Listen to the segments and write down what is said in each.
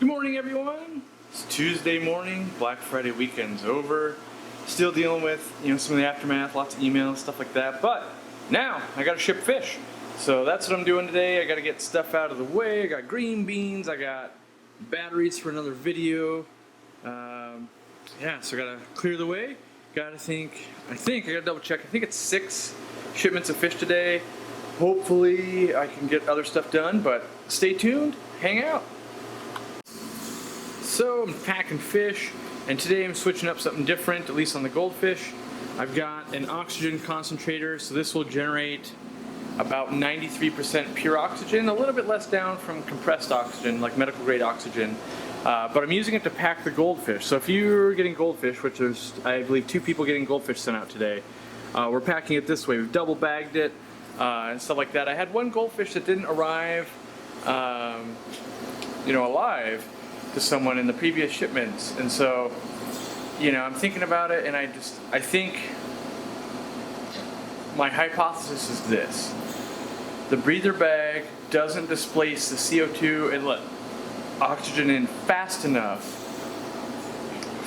Good morning, everyone. It's Tuesday morning. Black Friday weekend's over. Still dealing with, some of the aftermath, lots of emails, stuff like that. But now I got to ship fish. So that's what I'm doing today. I got to get stuff out of the way. I got green beans. I got batteries for another video. So I got to clear the way. I got to double check. I think it's 6 shipments of fish today. Hopefully I can get other stuff done, but stay tuned. Hang out. So I'm packing fish, and today I'm switching up something different, at least on the goldfish. I've got an oxygen concentrator, so this will generate about 93% pure oxygen, a little bit less down from compressed oxygen, like medical grade oxygen. But I'm using it to pack the goldfish. So if you're getting goldfish, which there's, I believe, 2 people getting goldfish sent out today, we're packing it this way. We've double bagged it and stuff like that. I had one goldfish that didn't arrive, alive to someone in the previous shipments, and so I'm thinking about it, and I think my hypothesis is this: the breather bag doesn't displace the CO2 and let oxygen in fast enough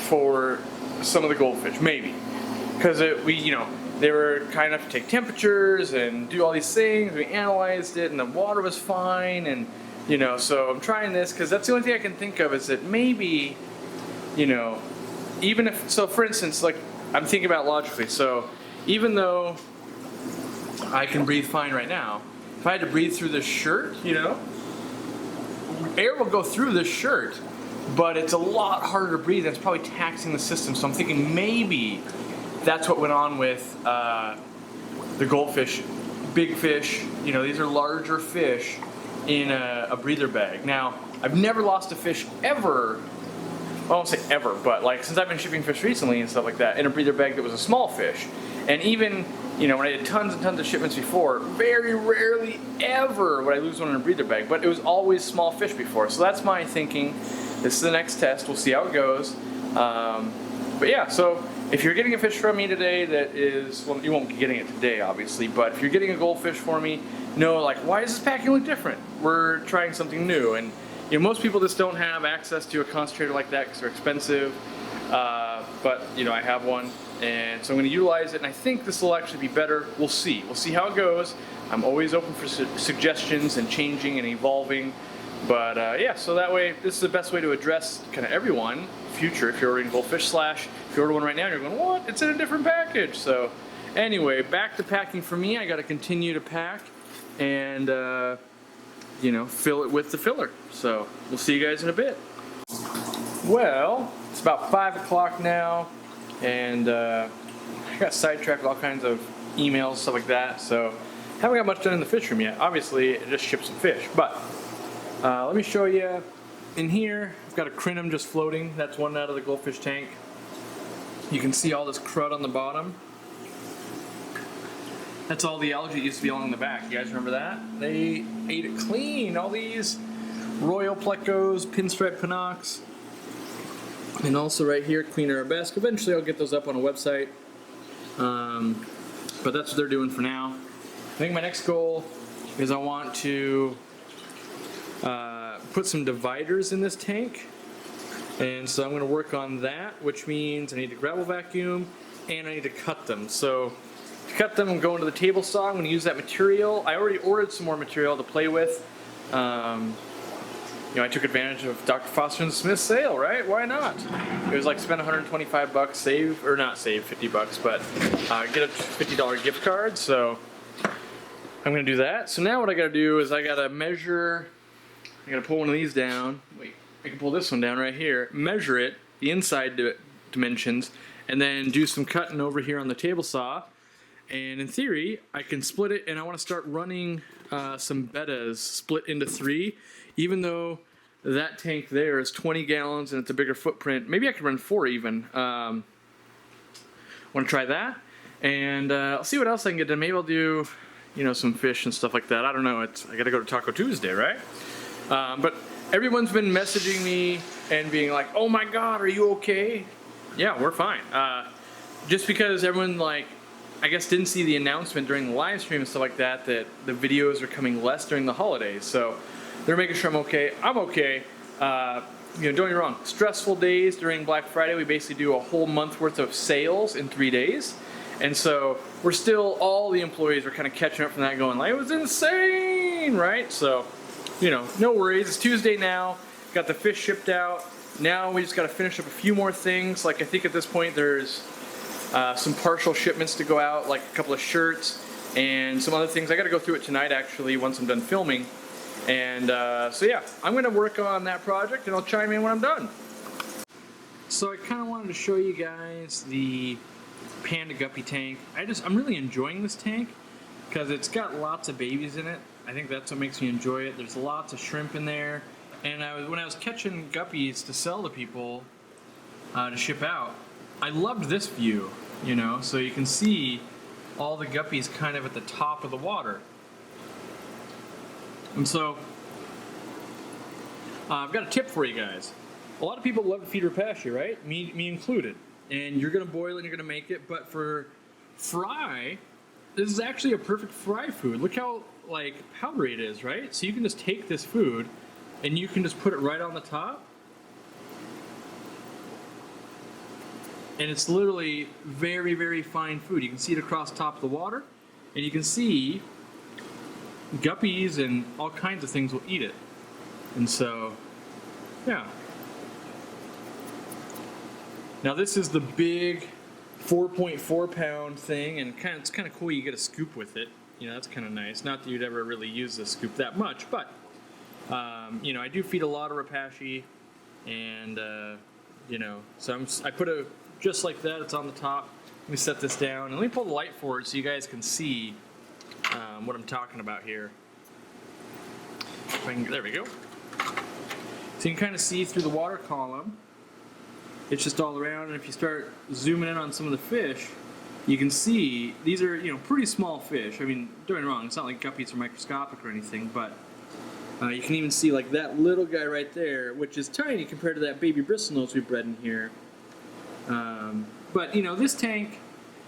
for some of the goldfish, maybe because they were kind enough to take temperatures and do all these things. We analyzed it, and the water was fine, and so I'm trying this because that's the only thing I can think of is that maybe, even if, so for instance, like I'm thinking about logically, so even though I can breathe fine right now, if I had to breathe through this shirt, air will go through this shirt, but it's a lot harder to breathe and it's probably taxing the system. So I'm thinking maybe that's what went on with the goldfish, big fish, these are larger fish in a breather bag. Now, I've never lost a fish ever, well, I won't say ever, but like since I've been shipping fish recently and stuff like that, in a breather bag that was a small fish. And even, when I did tons and tons of shipments before, very rarely ever would I lose one in a breather bag, but it was always small fish before. So that's my thinking. This is the next test. We'll see how it goes. But yeah, so if you're getting a fish from me today that is, well, you won't be getting it today, obviously, but if you're getting a goldfish for me, why does this packing look different? We're trying something new, and most people just don't have access to a concentrator like that because they're expensive, but I have one, and so I'm going to utilize it, and I think this will actually be better. We'll see how it goes. I'm always open for suggestions and changing and evolving, but so that way, this is the best way to address kind of everyone, future, if you're ordering goldfish, if you order one right now, you're going, what? It's in a different package. So anyway, back to packing for me. I got to continue to pack and fill it with the filler. So we'll see you guys in a bit. Well, it's about 5 o'clock now, and I got sidetracked with all kinds of emails, stuff like that, so haven't got much done in the fish room yet. Obviously, I just shipped some fish, but let me show you. In here, I've got a crinum just floating. That's one out of the goldfish tank. You can see all this crud on the bottom. That's all the algae that used to be along the back. You guys remember that? They ate it clean. All these royal plecos, pinstripe pinocs, and also right here, queen arabesque. Eventually I'll get those up on a website, but that's what they're doing for now. I think my next goal is I want to put some dividers in this tank, and so I'm going to work on that, which means I need to gravel vacuum and I need to cut them. So to cut them, I'm going to the table saw. I'm going to use that material. I already ordered some more material to play with. I took advantage of Dr. Foster and Smith's sale, right? Why not? It was like spend $125, save, or not save $50, but get a $50 gift card. So I'm going to do that. So now what I got to do is I got to measure. I got to pull one of these down. Wait, I can pull this one down right here. Measure it, the inside dimensions, and then do some cutting over here on the table saw. And in theory, I can split it, and I want to start running some bettas split into 3. Even though that tank there is 20 gallons and it's a bigger footprint, maybe I could run 4 even. Want to try that, and I'll see what else I can get done. Maybe I'll do, some fish and stuff like that. I don't know. I got to go to Taco Tuesday, right? But everyone's been messaging me and being like, "Oh my God, are you okay?" Yeah, we're fine. Just because everyone I guess didn't see the announcement during the live stream and stuff like that the videos are coming less during the holidays. So they're making sure I'm okay. I'm okay. You know, don't get me wrong, stressful days during Black Friday. We basically do a whole month worth of sales in 3 days. And so we're still, all the employees are kind of catching up from that going like, it was insane, right? So, you know, no worries. It's Tuesday now. Got the fish shipped out. Now we just got to finish up a few more things. Like I think at this point there's some partial shipments to go out, like a couple of shirts and some other things. I got to go through it tonight actually once I'm done filming. And so yeah, I'm going to work on that project and I'll chime in when I'm done. So I kind of wanted to show you guys the Panda Guppy tank. I'm really enjoying this tank because it's got lots of babies in it. I think that's what makes me enjoy it. There's lots of shrimp in there. And when I was catching guppies to sell to people to ship out, I loved this view, you know, so you can see all the guppies kind of at the top of the water. And so, I've got a tip for you guys. A lot of people love to feed rapashi, right? Me included. And you're gonna boil it and you're gonna make it, but for fry, this is actually a perfect fry food. Look how like powdery it is, right? So you can just take this food and you can just put it right on the top. And it's literally very, very fine food. You can see it across the top of the water, and you can see guppies and all kinds of things will eat it. And so, yeah. Now this is the big 4.4 pound thing, and it's kind of cool you get a scoop with it. You know, that's kind of nice. Not that you'd ever really use the scoop that much, but you know, I do feed a lot of rapashi, and you know, so I put a just like that. It's on the top. Let me set this down and let me pull the light forward so you guys can see what I'm talking about here. There we go. So you can kind of see through the water column. It's just all around, and if you start zooming in on some of the fish, you can see these are, you know, pretty small fish. I mean, don't get me wrong, it's not like guppies are microscopic or anything, but you can even see like that little guy right there, which is tiny compared to that baby bristlenose we bred in here. But you know, this tank,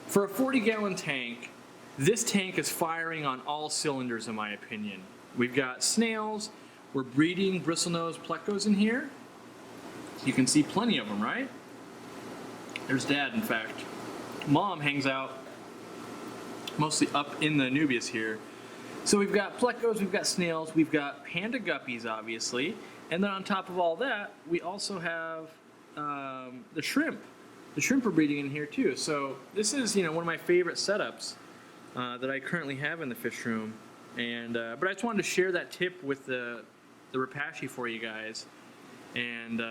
for a 40-gallon tank, this tank is firing on all cylinders in my opinion. We've got snails, we're breeding bristlenose plecos in here. You can see plenty of them, right? There's Dad, in fact. Mom hangs out mostly up in the Nubius here. So we've got plecos, we've got snails, we've got panda guppies, obviously, and then on top of all that, we also have the shrimp. The shrimp are breeding in here too. So this is, you know, one of my favorite setups that I currently have in the fish room. And but I just wanted to share that tip with the rapashi for you guys. And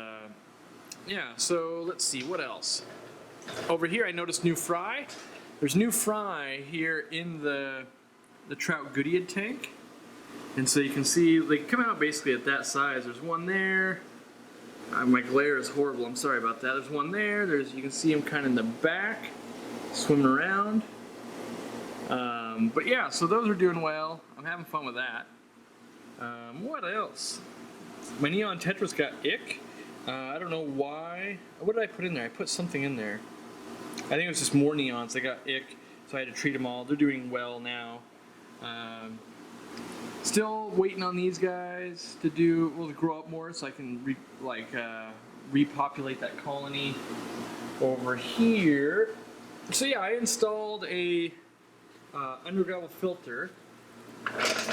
yeah, so let's see, what else? Over here I noticed new fry. There's new fry here in the trout Goodyear tank. And so you can see they come out basically at that size. There's one there. My glare is horrible, I'm sorry about that. There's one there. You can see them kind of in the back, swimming around. But yeah, so those are doing well. I'm having fun with that. What else? My neon tetras got ick. I don't know why. What did I put in there? I put something in there. I think it was just more neons. They got ick, so I had to treat them all. They're doing well now. Still waiting on these guys to grow up more, so I can repopulate that colony over here. So yeah, I installed a Undergravel filter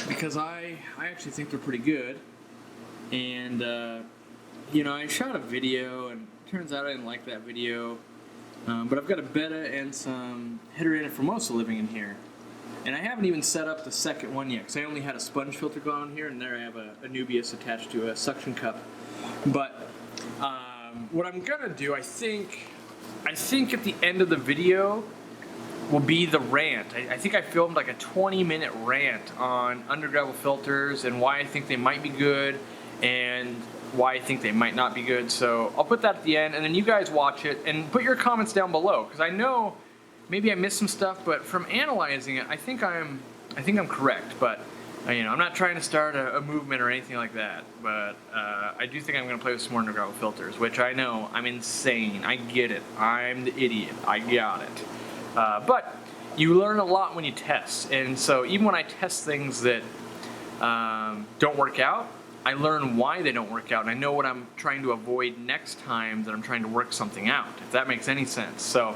because I actually think they're pretty good. And you know, I shot a video, and it turns out I didn't like that video. But I've got a betta and some Heterana formosa living in here. And I haven't even set up the second one yet, because I only had a sponge filter going on here, and there I have a Nubius attached to a suction cup. But what I'm gonna do, I think at the end of the video will be the rant. I think I filmed like a 20-minute rant on Undergravel filters and why I think they might be good and why I think they might not be good. So I'll put that at the end, and then you guys watch it and put your comments down below, because I know maybe I missed some stuff, but from analyzing it, I think I'm correct. But you know, I'm not trying to start a movement or anything like that. But I do think I'm going to play with some more Undergravel filters, which I know I'm insane. I get it. I'm the idiot. I got it. But you learn a lot when you test, and so even when I test things that don't work out, I learn why they don't work out, and I know what I'm trying to avoid next time that I'm trying to work something out, if that makes any sense. So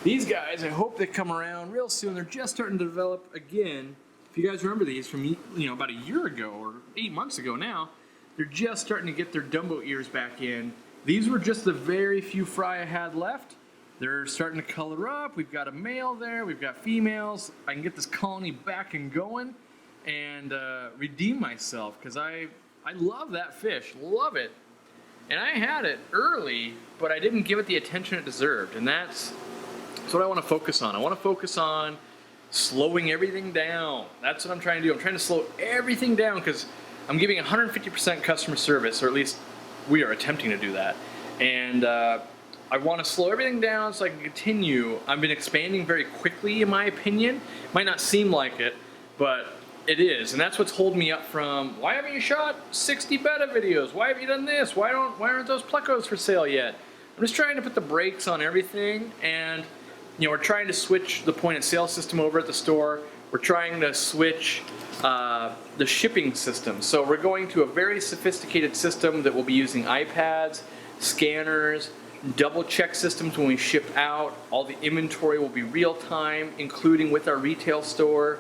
these guys, I hope they come around real soon. They're just starting to develop again. If you guys remember these from about a year ago or 8 months ago now, they're just starting to get their Dumbo ears back in. These were just the very few fry I had left. They're starting to color up. We've got a male there. We've got females. I can get this colony back and going and redeem myself, because I love that fish, love it. And I had it early, but I didn't give it the attention it deserved, and that's what I want to focus on. I want to focus on slowing everything down. That's what I'm trying to do. I'm trying to slow everything down because I'm giving 150% customer service, or at least we are attempting to do that. And I want to slow everything down so I can continue. I've been expanding very quickly, in my opinion. Might not seem like it, but it is, and that's what's holding me up from, why haven't you shot 60 betta videos? Why have you done this? Why aren't those plecos for sale yet? I'm just trying to put the brakes on everything, and we're trying to switch the point of sale system over at the store. We're trying to switch the shipping system. So we're going to a very sophisticated system that will be using iPads, scanners, double check systems when we ship out. All the inventory will be real time, including with our retail store.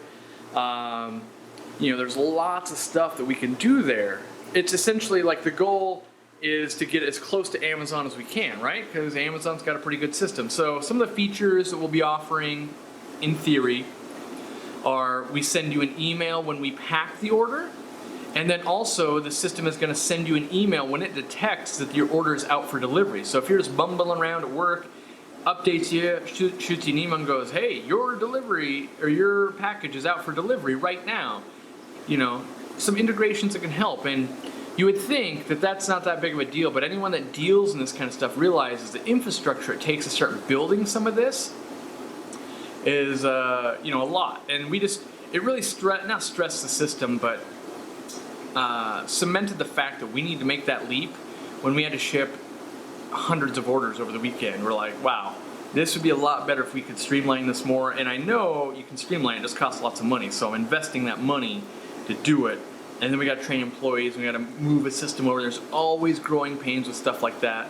There's lots of stuff that we can do there. It's essentially like the goal is to get as close to Amazon as we can, right? Because Amazon's got a pretty good system. So some of the features that we'll be offering, in theory, are we send you an email when we pack the order, and then also the system is going to send you an email when it detects that your order is out for delivery. So if you're just bumbling around at work, updates you, shoots you an email and goes, hey, your delivery or your package is out for delivery right now. Some integrations that can help. And you would think that that's not that big of a deal, but anyone that deals in this kind of stuff realizes the infrastructure it takes to start building some of this is a lot. And it really not stressed the system, but cemented the fact that we need to make that leap. When we had to ship hundreds of orders over the weekend, we're like, wow, this would be a lot better if we could streamline this more. And I know you can streamline it, just costs lots of money, so I'm investing that money to do it. And then we got to train employees, we got to move a system over. There's always growing pains with stuff like that.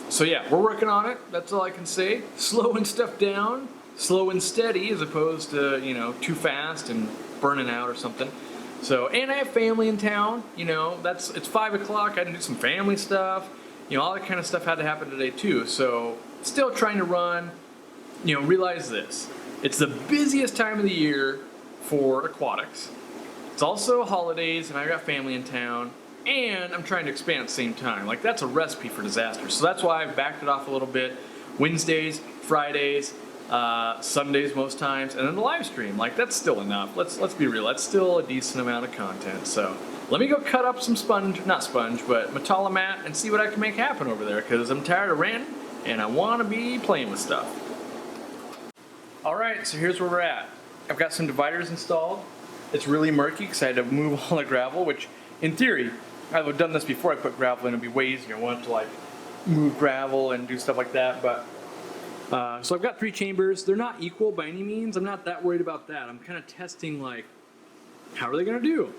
So yeah, we're working on it. That's all I can say. Slowing stuff down, slow and steady, as opposed to too fast and burning out or something. So, and I have family in town. It's 5 o'clock. I had to do some family stuff. All that kind of stuff had to happen today too. So, still trying to run. Realize this: it's the busiest time of the year for aquatics. It's also holidays, and I got family in town, and I'm trying to expand at the same time. Like, that's a recipe for disaster. So that's why I've backed it off a little bit. Wednesdays, Fridays, Sundays most times, and then the live stream. Like, that's still enough. Let's be real. That's still a decent amount of content. So let me go cut up some matala mat, and see what I can make happen over there, because I'm tired of ranting and I want to be playing with stuff. All right, so here's where we're at. I've got some dividers installed. It's really murky because I had to move all the gravel, which in theory, I've done this before I put gravel in. It'd be way easier. I wanted to move gravel and do stuff like that, but so I've got 3 chambers. They're not equal by any means. I'm not that worried about that. I'm kind of testing, how are they going to do?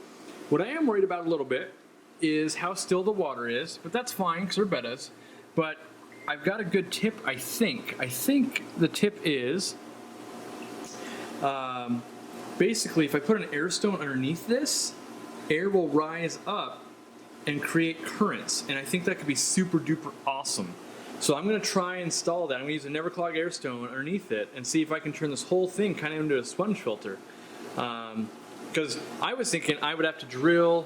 What I am worried about a little bit is how still the water is, but that's fine because they're bettas. But I've got a good tip, I think. I think the tip is basically if I put an air stone underneath this, air will rise up and create currents, and I think that could be super duper awesome. So I'm going to try and install that. I'm going to use a Never Clog air stone underneath it and see if I can turn this whole thing kind of into a sponge filter. Because I was thinking I would have to drill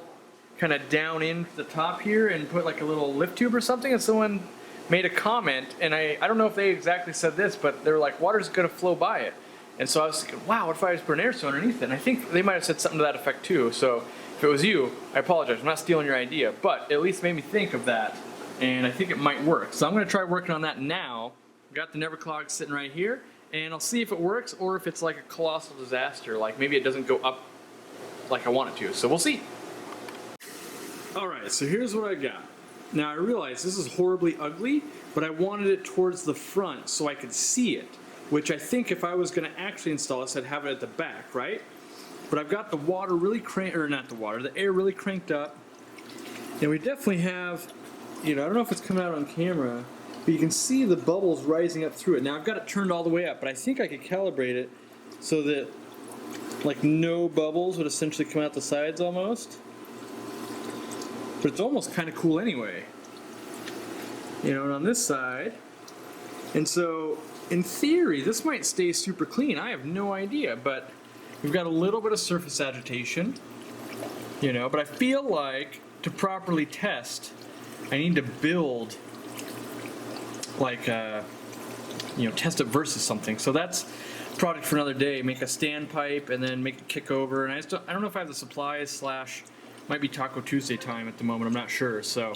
kind of down into the top here and put a little lift tube or something, and someone made a comment, and I don't know if they exactly said this, but they were like, water's going to flow by it. And so I was thinking, wow, what if I just put an air stone underneath it? And I think they might have said something to that effect too. So if it was you, I apologize. I'm not stealing your idea, but it at least made me think of that, and I think it might work. So I'm going to try working on that now. Got the Never Clog sitting right here, and I'll see if it works or if it's like a colossal disaster. Like maybe it doesn't go up like I want it to. So we'll see. All right, so here's what I got. Now I realize this is horribly ugly, but I wanted it towards the front so I could see it, which I think if I was going to actually install this, I'd have it at the back, right? but I've got the water really the air really cranked up. And we definitely have, I don't know if it's coming out on camera, but you can see the bubbles rising up through it. Now I've got it turned all the way up, but I think I could calibrate it so that like no bubbles would essentially come out the sides almost. But it's almost kind of cool anyway. And on this side. And so, in theory, this might stay super clean. I have no idea, but we've got a little bit of surface agitation, but I feel like to properly test, I need to build like test it versus something. So that's a project for another day. Make a standpipe and then make it kick over. And I don't know if I have the supplies / might be Taco Tuesday time at the moment. I'm not sure. So,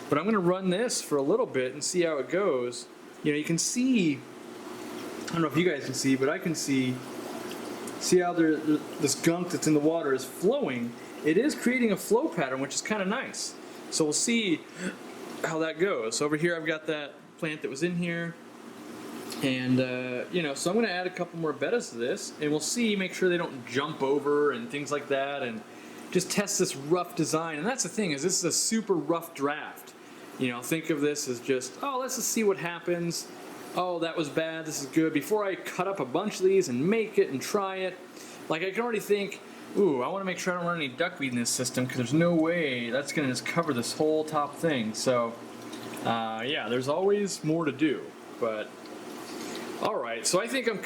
but I'm going to run this for a little bit and see how it goes. You can see. I don't know if you guys can see, but I can see how this gunk that's in the water is flowing. It is creating a flow pattern, which is kind of nice. So we'll see how that goes. So over here I've got that plant that was in here. And, so I'm going to add a couple more bettas to this. And we'll see, make sure they don't jump over and things like that. And just test this rough design. And that's the thing, is this is a super rough draft. Think of this as just, let's just see what happens. Oh, that was bad, this is good. Before I cut up a bunch of these and make it and try it, like I can already think, ooh, I want to make sure I don't run any duckweed in this system because there's no way that's going to just cover this whole top thing. So, yeah, there's always more to do. But, all right, so I think am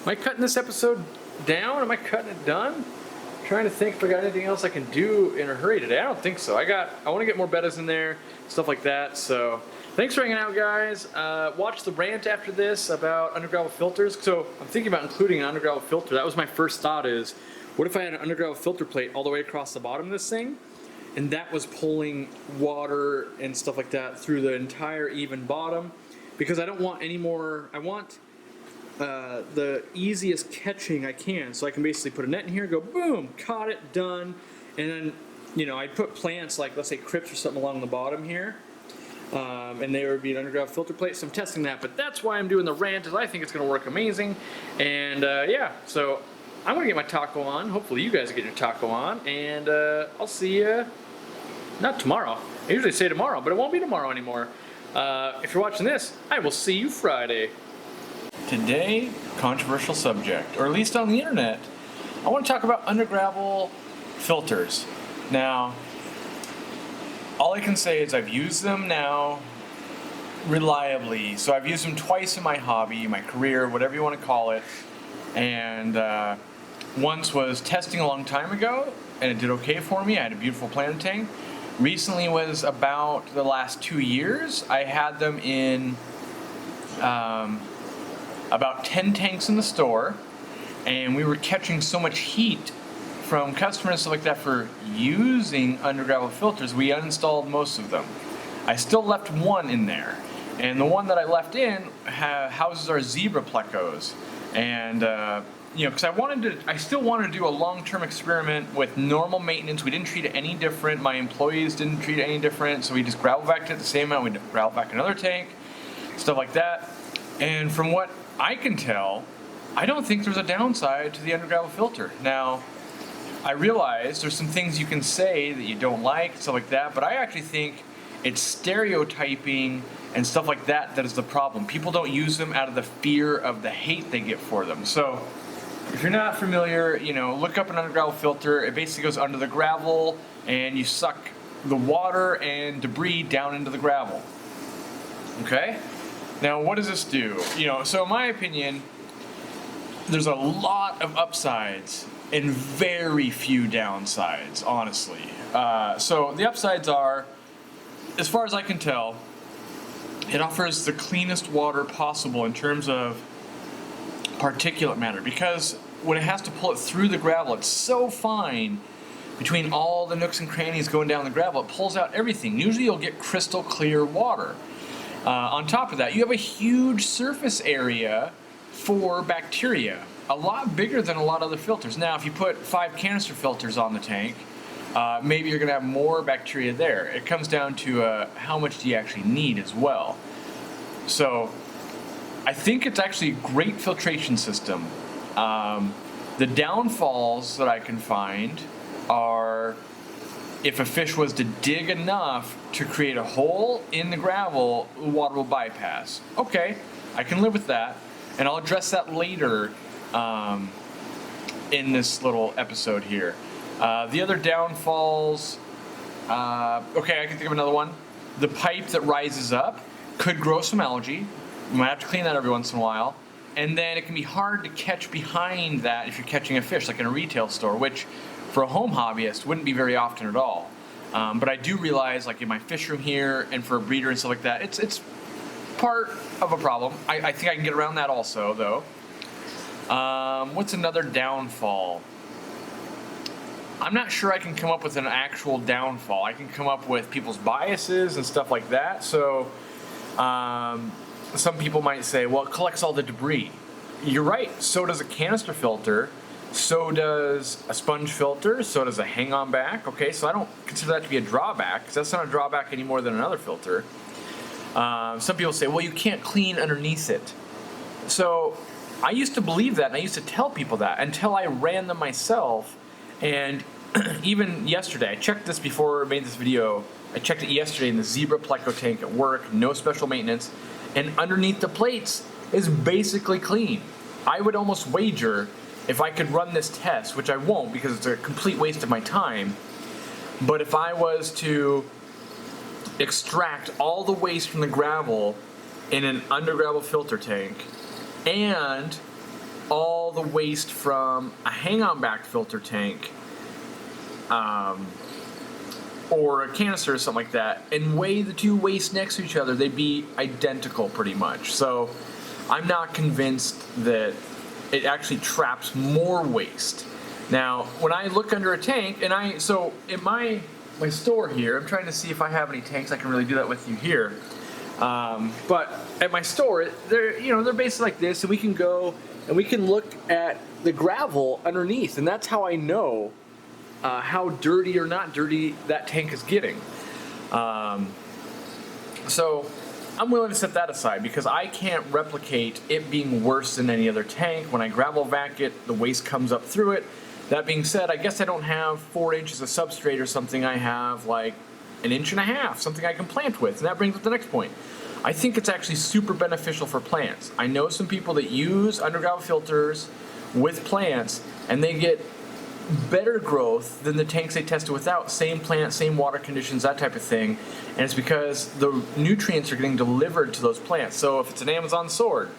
I cutting this episode down? Am I cutting it done? I'm trying to think if I got anything else I can do in a hurry today. I don't think so. I want to get more bettas in there, stuff like that. So, thanks for hanging out, guys. Watch the rant after this about Undergravel filters. So I'm thinking about including an Undergravel filter. That was my first thought is, what if I had an Undergravel filter plate all the way across the bottom of this thing? And that was pulling water and stuff like that through the entire even bottom. Because I don't want any more, I want the easiest catching I can. So I can basically put a net in here, go boom, caught it, done. And then, I put plants like, let's say crypts or something along the bottom here. And they would be an Undergravel filter plate, so I'm testing that. But that's why I'm doing the rant, is I think it's going to work amazing. And yeah, so I'm going to get my taco on. Hopefully you guys get your taco on. And I'll see you, not tomorrow. I usually say tomorrow, but it won't be tomorrow anymore. If you're watching this, I will see you Friday. Today, controversial subject, or at least on the internet. I want to talk about Undergravel filters. Now, all I can say is I've used them now reliably. So I've used them twice in my hobby, my career, whatever you want to call it. And once was testing a long time ago, and it did okay for me. I had a beautiful plant tank. Recently was about the last 2 years. I had them in about 10 tanks in the store. And we were catching so much heat from customers and stuff like that for using Undergravel filters, we uninstalled most of them. I still left one in there, and the one that I left in houses our zebra plecos. And because I still wanted to do a long-term experiment with normal maintenance. We didn't treat it any different. My employees didn't treat it any different, so we just gravel backed it the same amount. We gravel back another tank, stuff like that. And from what I can tell, I don't think there's a downside to the Undergravel filter. Now, I realize there's some things you can say that you don't like, stuff like that, but I actually think it's stereotyping and stuff like that that is the problem. People don't use them out of the fear of the hate they get for them. So, if you're not familiar, look up an Undergravel filter. It basically goes under the gravel, and you suck the water and debris down into the gravel. Okay? Now, what does this do? So in my opinion, there's a lot of upsides and very few downsides, honestly. So the upsides are, as far as I can tell, it offers the cleanest water possible in terms of particulate matter, because when it has to pull it through the gravel, it's so fine between all the nooks and crannies going down the gravel, it pulls out everything. Usually you'll get crystal clear water. On top of that, you have a huge surface area for bacteria, a lot bigger than a lot of other filters. Now, if you put 5 canister filters on the tank, maybe you're going to have more bacteria there. It comes down to how much do you actually need as well. So I think it's actually a great filtration system. The downfalls that I can find are if a fish was to dig enough to create a hole in the gravel, the water will bypass. Okay, I can live with that, and I'll address that later in this little episode here. The other downfalls, okay, I can think of another one. The pipe that rises up could grow some algae. You might have to clean that every once in a while. And then it can be hard to catch behind that if you're catching a fish, like in a retail store, which for a home hobbyist wouldn't be very often at all. But I do realize, like in my fish room here and for a breeder and stuff like that, it's part of a problem. I think I can get around that also, though. What's another downfall? I'm not sure I can come up with an actual downfall. I can come up with people's biases and stuff like that. So some people might say, well, it collects all the debris. You're right. So does a canister filter. So does a sponge filter. So does a hang-on back. Okay, so I don't consider that to be a drawback, because that's not a drawback any more than another filter. Some people say, well, you can't clean underneath it. So I used to believe that, and I used to tell people that until I ran them myself. And even yesterday, I checked this before I made this video. I checked it yesterday in the Zebra Pleco tank at work, no special maintenance, and underneath the plates is basically clean. I would almost wager, if I could run this test, which I won't because it's a complete waste of my time, but if I was to extract all the waste from the gravel in an Undergravel filter tank and all the waste from a hang-on back filter tank or a canister or something like that, and weigh the two wastes next to each other, they'd be identical pretty much. So I'm not convinced that it actually traps more waste. Now, when I look under a tank, and so in my store here, I'm trying to see if I have any tanks I can really do that with you here. But at my store, they're basically like this, and we can go and we can look at the gravel underneath, and that's how I know how dirty or not dirty that tank is getting. So I'm willing to set that aside because I can't replicate it being worse than any other tank. When I gravel vac it, the waste comes up through it. That being said, I guess I don't have 4 inches of substrate or something. I have like 1.5 inches, something I can plant with. And that brings up the next point. I think it's actually super beneficial for plants. I know some people that use Undergravel filters with plants, and they get better growth than the tanks they tested without. Same plant, same water conditions, that type of thing. And it's because the nutrients are getting delivered to those plants. So if it's an Amazon sword,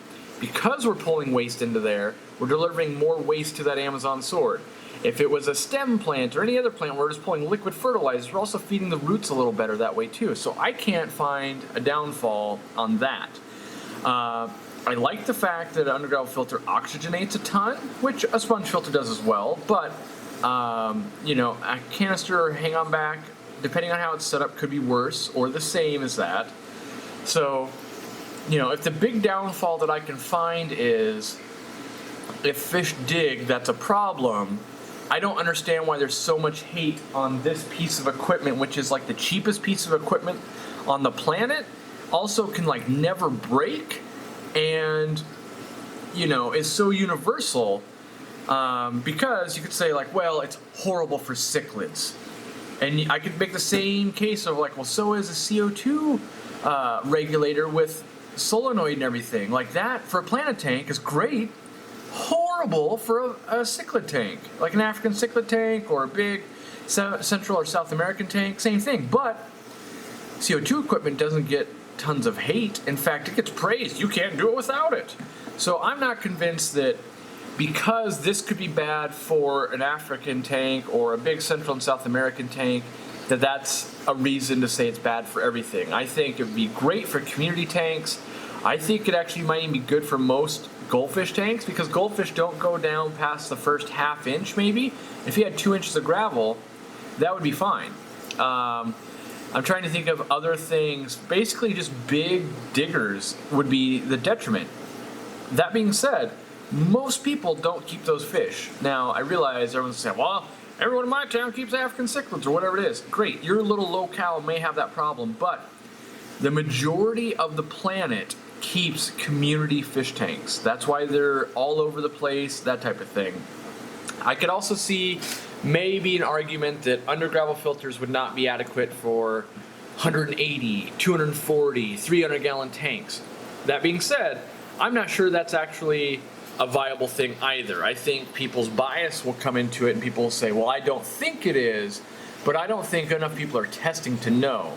because we're pulling waste into there, we're delivering more waste to that Amazon sword. If it was a stem plant or any other plant, we're just pulling liquid fertilizers, we're also feeding the roots a little better that way too. So I can't find a downfall on that. I like the fact that an Undergravel filter oxygenates a ton, which a sponge filter does as well, but a canister or hang-on back, depending on how it's set up, could be worse or the same as that. So, if the big downfall that I can find is if fish dig, that's a problem. I don't understand why there's so much hate on this piece of equipment, which is like the cheapest piece of equipment on the planet. Also can like never break and, is so universal. Because you could say like, well, it's horrible for cichlids. And I could make the same case of like, well, so is a CO2 regulator with solenoid and everything. Like that for a planet tank is great. Horrible for a cichlid tank, like an African cichlid tank or a big Central or South American tank, same thing. But CO2 equipment doesn't get tons of hate. In fact, it gets praised. You can't do it without it. So I'm not convinced that because this could be bad for an African tank or a big Central and South American tank, that's a reason to say it's bad for everything. I think it would be great for community tanks. I think it actually might even be good for most goldfish tanks because goldfish don't go down past the first ½ inch maybe. If you had 2 inches of gravel, that would be fine. I'm trying to think of other things. Basically just big diggers would be the detriment. That being said, most people don't keep those fish. Now, I realize everyone's saying, well, everyone in my town keeps African cichlids or whatever it is. Great, your little locale may have that problem, but the majority of the planet keeps community fish tanks. That's why they're all over the place, that type of thing. I could also see maybe an argument that undergravel filters would not be adequate for 180, 240, 300 gallon tanks. That being said, I'm not sure that's actually a viable thing either. I think people's bias will come into it and people will say, well, I don't think it is, but I don't think enough people are testing to know.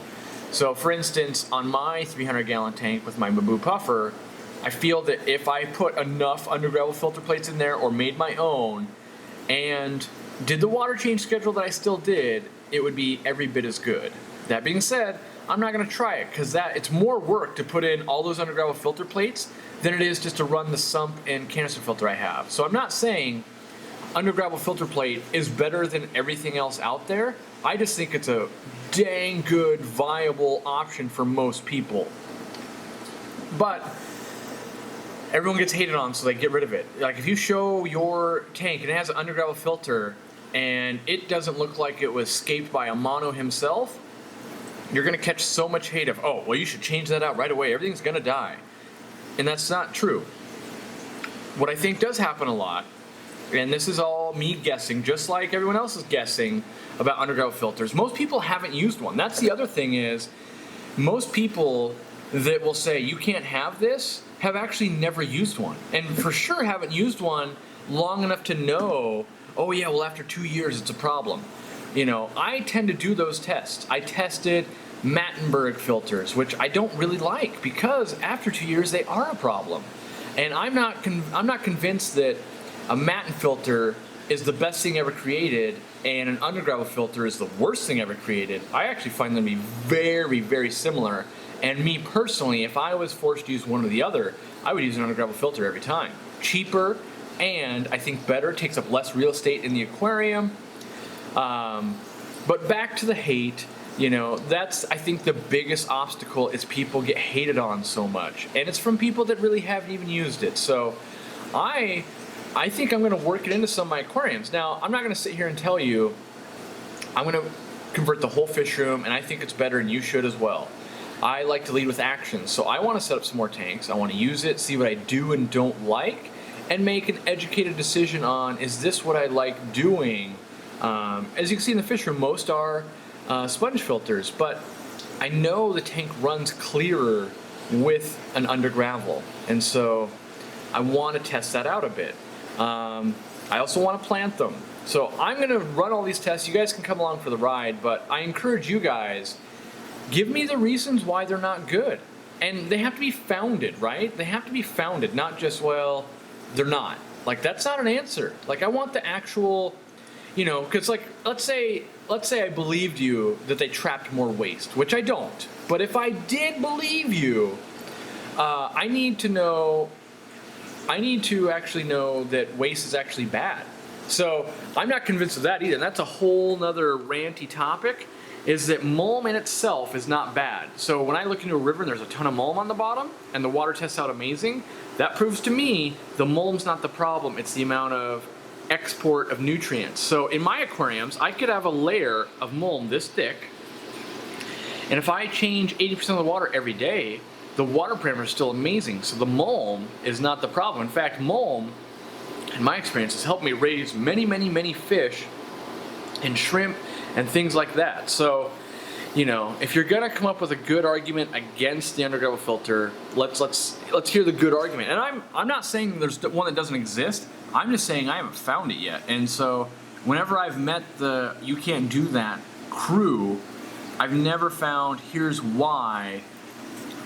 So for instance, on my 300 gallon tank with my Bamboo puffer, I feel that if I put enough undergravel filter plates in there or made my own and did the water change schedule that I still did, it would be every bit as good. That being said, I'm not going to try it because it's more work to put in all those undergravel filter plates than it is just to run the sump and canister filter I have. So I'm not saying undergravel filter plate is better than everything else out there. I just think it's a dang good, viable option for most people. But everyone gets hated on, so they get rid of it. Like if you show your tank and it has an undergravel filter and it doesn't look like it was scaped by a mono himself, you're going to catch so much hate of, oh, well, you should change that out right away. Everything's going to die. And that's not true. What I think does happen a lot, and this is all me guessing, just like everyone else is guessing about undergravel filters, most people haven't used one. That's the other thing is, most people that will say you can't have this have actually never used one. And for sure haven't used one long enough to know, oh yeah, well after 2 years it's a problem. You know, I tend to do those tests. I tested Mattenberg filters, which I don't really like because after 2 years they are a problem. And I'm not convinced that a Matten filter is the best thing ever created and an undergravel filter is the worst thing ever created. I actually find them to be very, very similar. And me personally, if I was forced to use one or the other, I would use an undergravel filter every time. Cheaper and I think better, takes up less real estate in the aquarium. But back to the hate, you know, that's, I think the biggest obstacle is people get hated on so much. And it's from people that really haven't even used it. So I think I'm going to work it into some of my aquariums. Now, I'm not going to sit here and tell you I'm going to convert the whole fish room, and I think it's better, and you should as well. I like to lead with action, so I want to set up some more tanks. I want to use it, see what I do and don't like, and make an educated decision on, is this what I like doing? As you can see in the fish room, most are sponge filters, but I know the tank runs clearer with an undergravel, and so I want to test that out a bit. I also want to plant them. So I'm going to run all these tests. You guys can come along for the ride, but I encourage you guys, give me the reasons why they're not good. And they have to be founded, right? They have to be founded, not just, well, they're not. Like, that's not an answer. Like, I want the actual, you know, because like, let's say I believed you that they trapped more waste, which I don't. But if I did believe you, I need to actually know that waste is actually bad. So I'm not convinced of that either. And that's a whole nother ranty topic, is that mulm in itself is not bad. So when I look into a river and there's a ton of mulm on the bottom and the water tests out amazing, that proves to me the mulm's not the problem, it's the amount of export of nutrients. So in my aquariums, I could have a layer of mulm this thick, and if I change 80% of the water every day, the water parameter is still amazing. So the mulm is not the problem. In fact, mulm, in my experience, has helped me raise many fish and shrimp and things like that. So, you know, if you're gonna come up with a good argument against the undergravel filter, let's hear the good argument. And I'm not saying there's one that doesn't exist. I'm just saying I haven't found it yet. And so whenever I've met the You Can't Do That crew, I've never found here's why.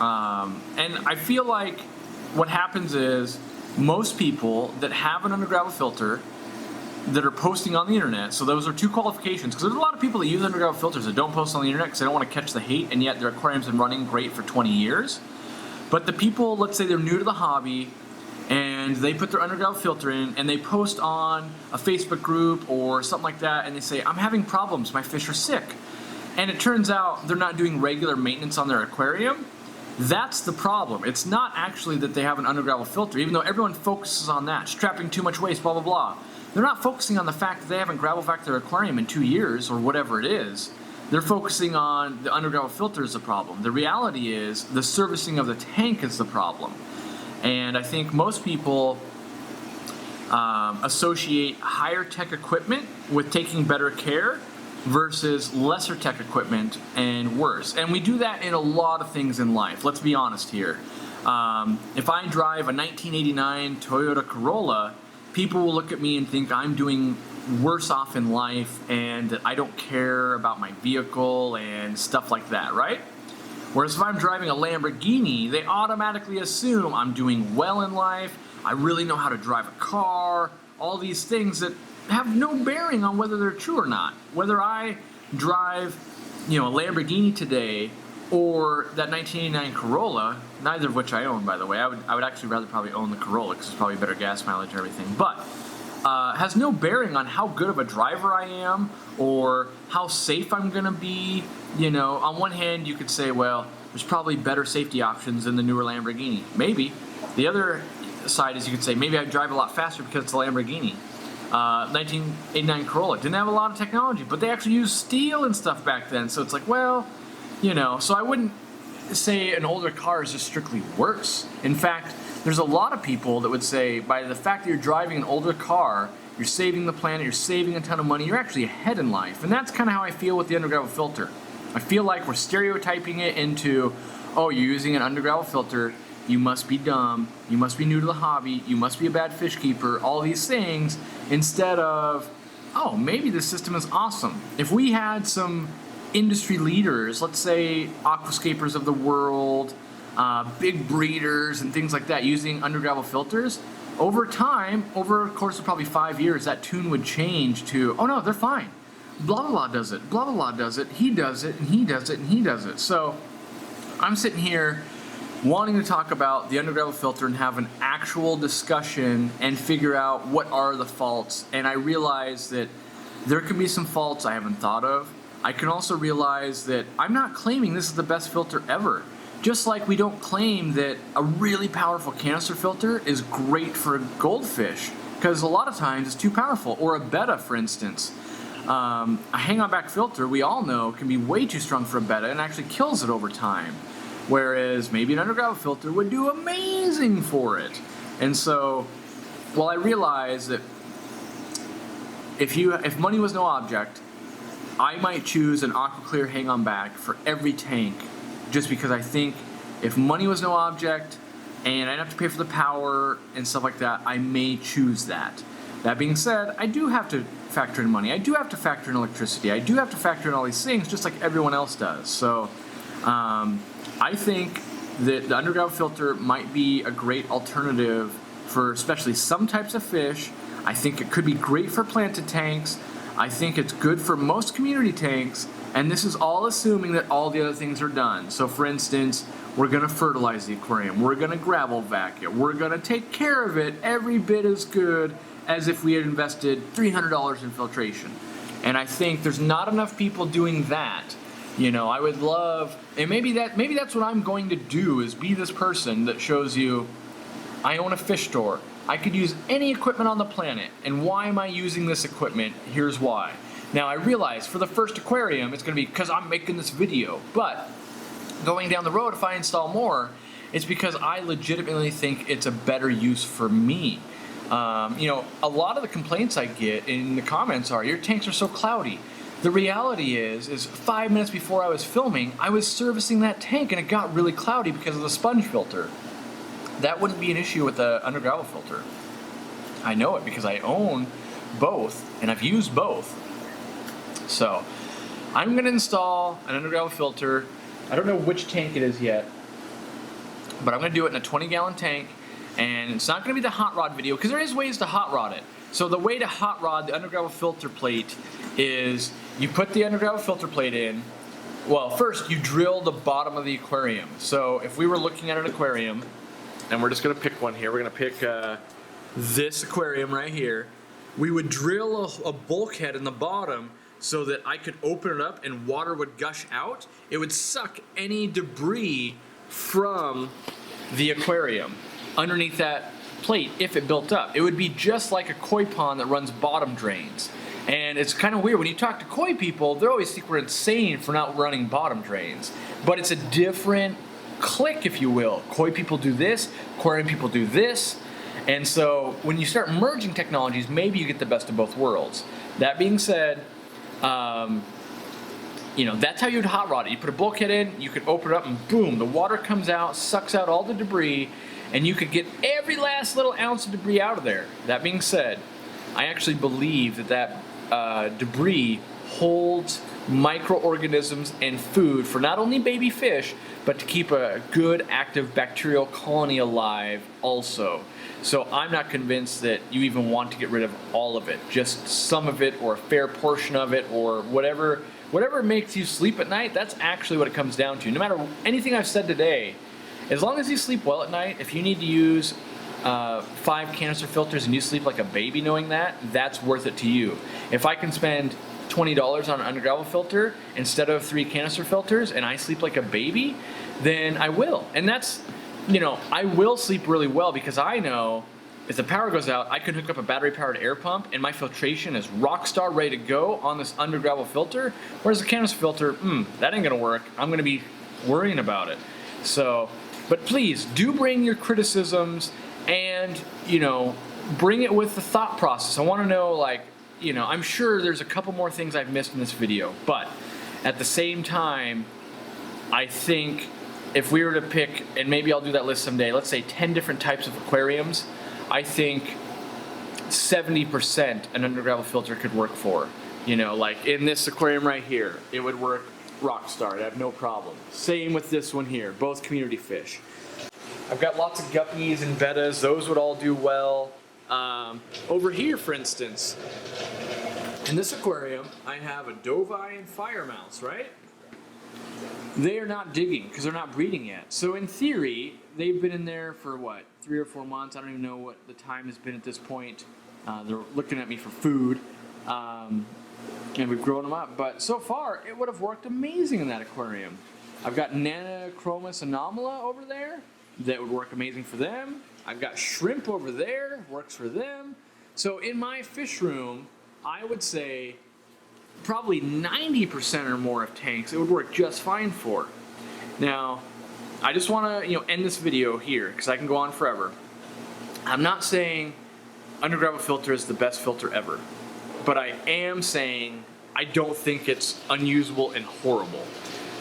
And I feel like what happens is most people that have an undergravel filter that are posting on the internet, so those are two qualifications, because there's a lot of people that use undergravel filters that don't post on the internet because they don't want to catch the hate, and yet their aquarium's been running great for 20 years. But the people, let's say they're new to the hobby, and they put their undergravel filter in, and they post on a Facebook group or something like that, and they say, I'm having problems, my fish are sick. And it turns out they're not doing regular maintenance on their aquarium. That's the problem. It's not actually that they have an undergravel filter, even though everyone focuses on that, trapping too much waste, blah, blah, blah. They're not focusing on the fact that they haven't gravel vac their aquarium in 2 years or whatever it is. They're focusing on the undergravel filter is the problem. The reality is the servicing of the tank is the problem. And I think most people associate higher tech equipment with taking better care versus lesser tech equipment and worse. And we do that in a lot of things in life. Let's be honest here. If I drive a 1989 Toyota Corolla, people will look at me and think I'm doing worse off in life and that I don't care about my vehicle and stuff like that, right? Whereas if I'm driving a Lamborghini, they automatically assume I'm doing well in life, I really know how to drive a car, all these things that have no bearing on whether they're true or not. Whether I drive, a Lamborghini today or that 1989 Corolla, neither of which I own, by the way. I would actually rather probably own the Corolla because it's probably better gas mileage and everything. But has no bearing on how good of a driver I am or how safe I'm going to be. On one hand, you could say, well, there's probably better safety options in the newer Lamborghini. Maybe. The other side is you could say, maybe I drive a lot faster because it's a Lamborghini. 1989 Corolla didn't have a lot of technology, but they actually used steel and stuff back then. So it's like, well, so I wouldn't say an older car is just strictly worse. In fact, there's a lot of people that would say by the fact that you're driving an older car, you're saving the planet, you're saving a ton of money, you're actually ahead in life. And that's kind of how I feel with the Undergravel filter. I feel like we're stereotyping it into, oh, you're using an Undergravel filter, you must be dumb, you must be new to the hobby, you must be a bad fish keeper, all these things, instead of, oh, maybe this system is awesome. If we had some industry leaders, let's say aquascapers of the world, big breeders and things like that using Undergravel filters, over time, over a course of probably 5 years, that tune would change to, oh no, they're fine. Blah, blah, blah does it, blah, blah, blah does it, he does it, and he does it, and he does it. So I'm sitting here wanting to talk about the Undergravel filter and have an actual discussion and figure out what are the faults. And I realize that there can be some faults I haven't thought of. I can also realize that I'm not claiming this is the best filter ever. Just like we don't claim that a really powerful canister filter is great for a goldfish, because a lot of times it's too powerful. Or a betta, for instance. A hang-on back filter, we all know, can be way too strong for a betta and actually kills it over time. Whereas maybe an Undergravel filter would do amazing for it. And so, while I realize that if money was no object, I might choose an AquaClear hang-on back for every tank, just because I think if money was no object and I didn't have to pay for the power and stuff like that, I may choose that. That being said, I do have to factor in money. I do have to factor in electricity. I do have to factor in all these things just like everyone else does. So I think that the Undergravel filter might be a great alternative for especially some types of fish. I think it could be great for planted tanks. I think it's good for most community tanks, and this is all assuming that all the other things are done. So for instance, we're going to fertilize the aquarium, we're going to gravel vac it, we're going to take care of it every bit as good as if we had invested $300 in filtration. And I think there's not enough people doing that. I would love, and maybe that's what I'm going to do, is be this person that shows you, I own a fish store. I could use any equipment on the planet, and why am I using this equipment? Here's why. Now I realize for the first aquarium, it's going to be because I'm making this video, but going down the road, if I install more, it's because I legitimately think it's a better use for me. A lot of the complaints I get in the comments are, your tanks are so cloudy. The reality is 5 minutes before I was filming, I was servicing that tank and it got really cloudy because of the sponge filter. That wouldn't be an issue with the Undergravel filter. I know it because I own both and I've used both. So I'm going to install an Undergravel filter. I don't know which tank it is yet, but I'm going to do it in a 20-gallon tank, and it's not going to be the hot rod video because there is ways to hot rod it. So the way to hot rod the Undergravel filter plate is you put the Undergravel filter plate in. Well, first you drill the bottom of the aquarium. So if we were looking at an aquarium, and we're just going to pick one here. We're going to pick this aquarium right here. We would drill a bulkhead in the bottom so that I could open it up and water would gush out. It would suck any debris from the aquarium underneath that plate if it built up. It would be just like a koi pond that runs bottom drains. And it's kind of weird. When you talk to koi people, they always think we're insane for not running bottom drains. But it's a different click, if you will. Koi people do this, aquarium people do this, And so when you start merging technologies, maybe you get the best of both worlds. That being said, you know, that's how you'd hot rod it. You put a bulkhead in, you could open it up, and boom, the water comes out, sucks out all the debris, and you could get every last little ounce of debris out of there. That being said, I actually believe that debris holds microorganisms and food for not only baby fish, but to keep a good active bacterial colony alive also. So I'm not convinced that you even want to get rid of all of it, just some of it or a fair portion of it or whatever makes you sleep at night. That's actually what it comes down to. No matter anything I've said today, as long as you sleep well at night, if you need to use 5 canister filters and you sleep like a baby knowing that, that's worth it to you. If I can spend $20 on an Undergravel filter instead of 3 canister filters and I sleep like a baby, then I will. And that's, you know, I will sleep really well because I know if the power goes out, I can hook up a battery-powered air pump and my filtration is rock star ready to go on this Undergravel filter, whereas a canister filter, that ain't gonna work. I'm gonna be worrying about it. So, but please do bring your criticisms and, you know, bring it with the thought process. I wanna know, like, you know, I'm sure there's a couple more things I've missed in this video, but at the same time, I think if we were to pick, and maybe I'll do that list someday, let's say 10 different types of aquariums, I think 70% an Undergravel filter could work for. You know, like in this aquarium right here, it would work rock star, I'd have no problem. Same with this one here, both community fish. I've got lots of guppies and bettas, those would all do well. Over here, for instance, in this aquarium, I have a doveye and fire mouse, right? They are not digging because they're not breeding yet. So in theory, they've been in there for what, 3 or 4 months? I don't even know what the time has been at this point. They're looking at me for food, and we've grown them up. But so far, it would have worked amazing in that aquarium. I've got Nanachromis anomala over there. That would work amazing for them. I've got shrimp over there, works for them. So in my fish room, I would say probably 90% or more of tanks it would work just fine for. Now, I just want to end this video here because I can go on forever. I'm not saying Undergravel filter is the best filter ever, but I am saying I don't think it's unusable and horrible.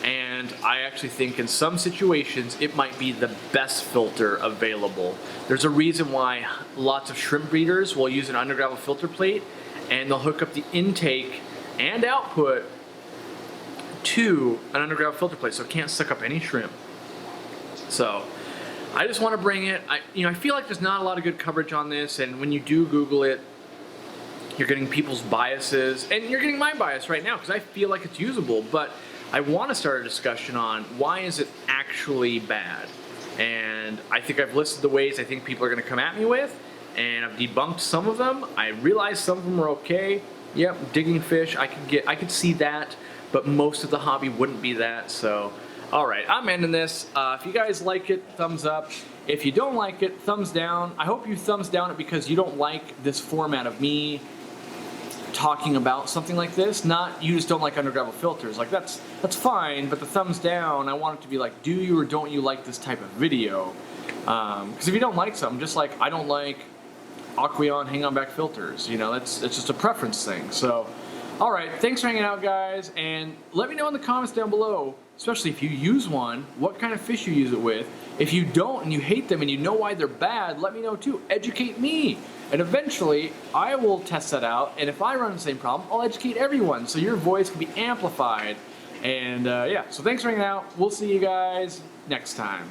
And I actually think in some situations it might be the best filter available. There's a reason why lots of shrimp breeders will use an Undergravel filter plate and they'll hook up the intake and output to an Undergravel filter plate so it can't suck up any shrimp. So I just want to bring it. I feel like there's not a lot of good coverage on this, and when you do Google it, you're getting people's biases, and you're getting my bias right now because I feel like it's usable, but I want to start a discussion on why is it actually bad. And I think I've listed the ways I think people are going to come at me with, and I've debunked some of them. I realized some of them are okay. Yep, digging fish, I could see that, but most of the hobby wouldn't be that. So, all right, I'm ending this. If you guys like it, thumbs up. If you don't like it, thumbs down. I hope you thumbs down it because you don't like this format of me talking about something like this. Not you just don't like Undergravel filters. Like that's fine, but the thumbs down, I want it to be like, do you or don't you like this type of video? Because if you don't like something, just like I don't like Aquarium hang-on back filters, it's just a preference thing. So, all right, thanks for hanging out, guys, and let me know in the comments down below, especially if you use one, what kind of fish you use it with. If you don't and you hate them and you know why they're bad, let me know too. Educate me, and eventually I will test that out, and if I run the same problem, I'll educate everyone so your voice can be amplified. And yeah, so thanks for hanging out. We'll see you guys next time.